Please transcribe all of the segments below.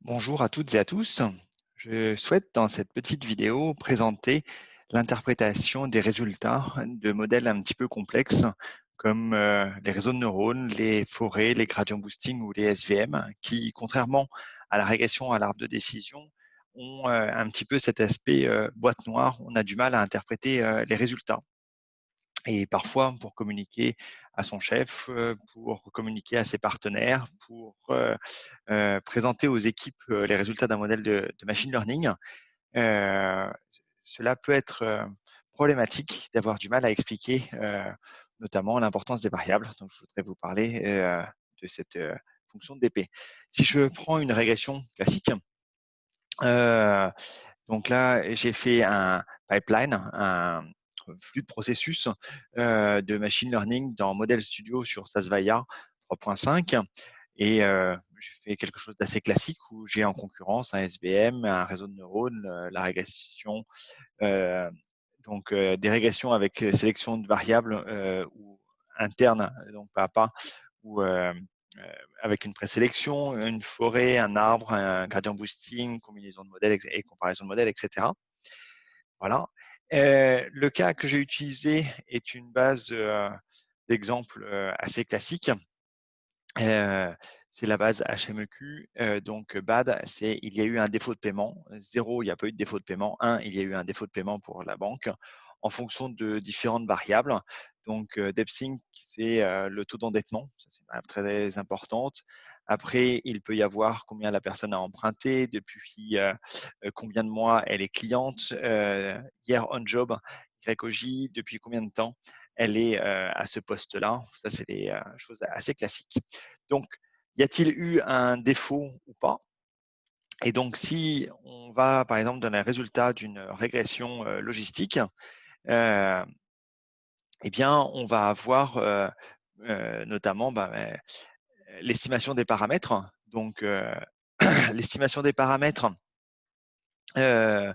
Bonjour à toutes et à tous. Je souhaite dans cette petite vidéo présenter l'interprétation des résultats de modèles un petit peu complexes comme les réseaux de neurones, les forêts, les gradients boosting ou les SVM qui, contrairement à la régression à l'arbre de décision, ont un petit peu cet aspect boîte noire. On a du mal à interpréter les résultats. Et parfois, pour communiquer à son chef, pour communiquer à ses partenaires, pour présenter aux équipes les résultats d'un modèle de machine learning, euh, cela peut être problématique d'avoir du mal à expliquer notamment l'importance des variables. Donc, je voudrais vous parler de cette fonction de DP. Si je prends une régression classique, euh, donc là, j'ai fait un pipeline, un flux de processus de machine learning dans Model Studio sur Sasvaya 3.5. Et j'ai fait quelque chose d'assez classique où j'ai en concurrence un SVM, un réseau de neurones, la régression, euh, donc des régressions avec sélection de variables ou internes, donc pas à pas, ou avec une présélection, une forêt, un arbre, un gradient boosting, combinaison de modèles et comparaison de modèles, etc. Voilà. Le cas que j'ai utilisé est une base d'exemple assez classique. C'est la base HMEQ. Donc, BAD, c'est il y a eu un défaut de paiement. 0, il n'y a pas eu de défaut de paiement. 1, il y a eu un défaut de paiement pour la banque en fonction de différentes variables. Donc, DebtSync, c'est le taux d'endettement. Ça, c'est très importante. Après, il peut y avoir combien la personne a emprunté, depuis combien de mois elle est cliente, year on job, YOJ, depuis combien de temps elle est à ce poste-là. Ça, c'est des choses assez classiques. Donc, y a-t-il eu un défaut ou pas? Et donc, si on va, par exemple, dans les résultats d'une régression logistique, euh, eh bien, on va avoir notamment l'estimation des paramètres. Donc, l'estimation des paramètres, euh,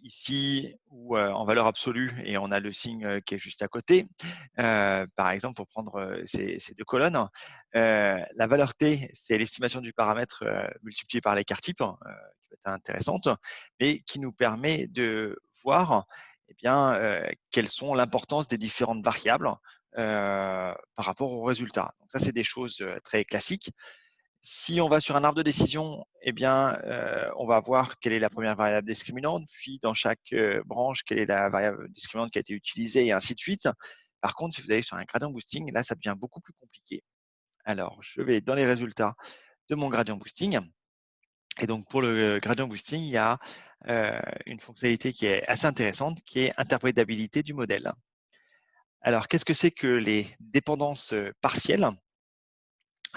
ici, ou en valeur absolue, et on a le signe qui est juste à côté. Par exemple, pour prendre ces deux colonnes, la valeur T, c'est l'estimation du paramètre multiplié par l'écart type, qui peut être intéressante, mais qui nous permet de voir eh bien, quelles sont l'importance des différentes variables par rapport aux résultats. Donc ça, c'est des choses très classiques. Si on va sur un arbre de décision, eh bien, on va voir quelle est la première variable discriminante, puis dans chaque branche, quelle est la variable discriminante qui a été utilisée, et ainsi de suite. Par contre, si vous allez sur un gradient boosting, là, ça devient beaucoup plus compliqué. Alors, je vais dans les résultats de mon gradient boosting. Et donc, pour le gradient boosting, il y a une fonctionnalité qui est assez intéressante, qui est interprétabilité du modèle. Alors, qu'est-ce que c'est que les dépendances partielles?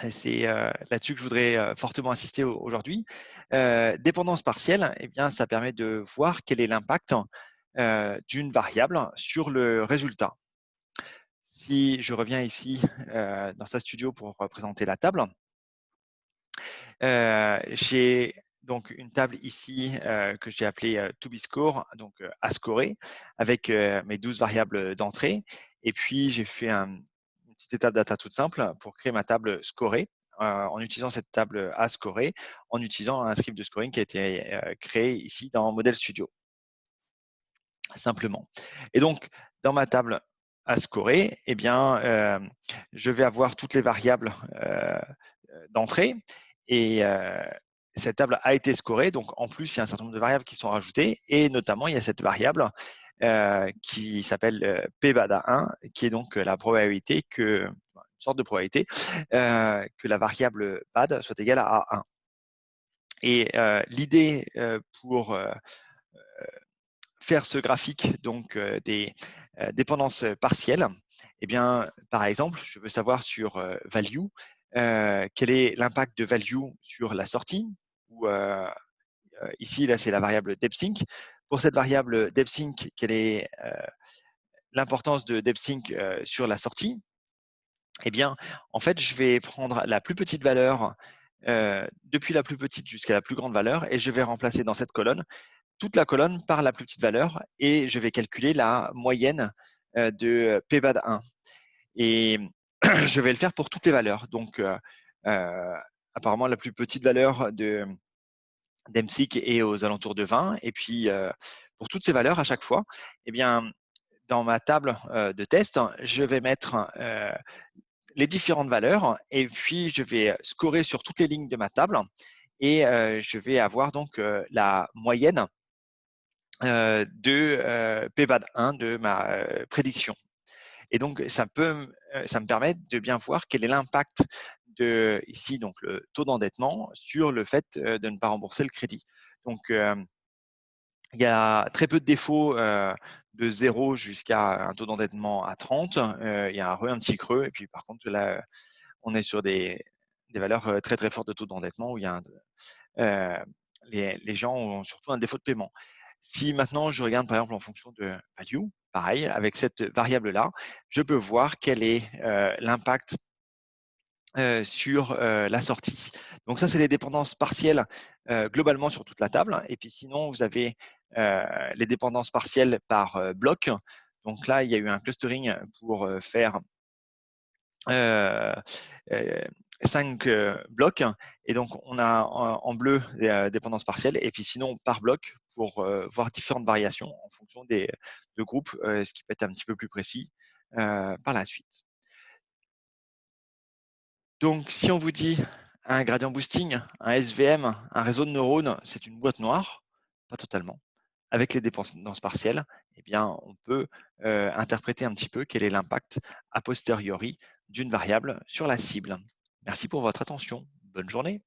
C'est là-dessus que je voudrais fortement insister aujourd'hui. Dépendance partielle, eh bien, ça permet de voir quel est l'impact d'une variable sur le résultat. Si je reviens ici dans sa studio pour représenter la table, j'ai donc une table ici que j'ai appelée to be score, donc à scorer, avec mes 12 variables d'entrée. Et puis, j'ai fait une petite étape data toute simple pour créer ma table scorée en utilisant cette table à scorer, en utilisant un script de scoring qui a été créé ici dans Model Studio, simplement. Et donc, dans ma table à scorer, eh bien, je vais avoir toutes les variables d'entrée. Et cette table a été scorée. Donc, en plus, il y a un certain nombre de variables qui sont rajoutées. Et notamment, il y a cette variable qui s'appelle PBADA1, qui est donc la probabilité que, une sorte de probabilité, que la variable BAD soit égale à 1. Et l'idée pour faire ce graphique donc des dépendances partielles, eh bien, par exemple, je veux savoir sur value, quel est l'impact de value sur la sortie, ou ici, là, c'est la variable depsync. Pour cette variable depsync, quelle est l'importance de depsync sur la sortie? Eh bien, en fait, je vais prendre la plus petite valeur depuis la plus petite jusqu'à la plus grande valeur, et je vais remplacer dans cette colonne toute la colonne par la plus petite valeur, et je vais calculer la moyenne de PBAD1. Et je vais le faire pour toutes les valeurs. Donc, apparemment la plus petite valeur d'MSIC est aux alentours de 20. Et puis, pour toutes ces valeurs, à chaque fois, eh bien, dans ma table de test, je vais mettre les différentes valeurs et puis je vais scorer sur toutes les lignes de ma table et je vais avoir donc la moyenne de PBAD1 de ma prédiction. Et donc, ça me permet de bien voir quel est l'impact de, ici, donc le taux d'endettement sur le fait de ne pas rembourser le crédit. Donc, il y a très peu de défauts de 0 jusqu'à un taux d'endettement à 30. Il y a un petit creux. Et puis, par contre, là, on est sur des valeurs très, très fortes de taux d'endettement où il y a les gens ont surtout un défaut de paiement. Si maintenant je regarde par exemple en fonction de value, pareil, avec cette variable-là, je peux voir quel est l'impact sur la sortie. Donc ça, c'est les dépendances partielles globalement sur toute la table. Et puis sinon, vous avez les dépendances partielles par bloc. Donc là, il y a eu un clustering pour faire 5 blocs. Et donc, on a en bleu les dépendances partielles. Et puis sinon, par bloc, pour voir différentes variations en fonction de groupes, ce qui peut être un petit peu plus précis par la suite. Donc, si on vous dit un gradient boosting, un SVM, un réseau de neurones, c'est une boîte noire, pas totalement. Avec les dépendances partielles, eh bien, on peut interpréter un petit peu quel est l'impact a posteriori d'une variable sur la cible. Merci pour votre attention. Bonne journée.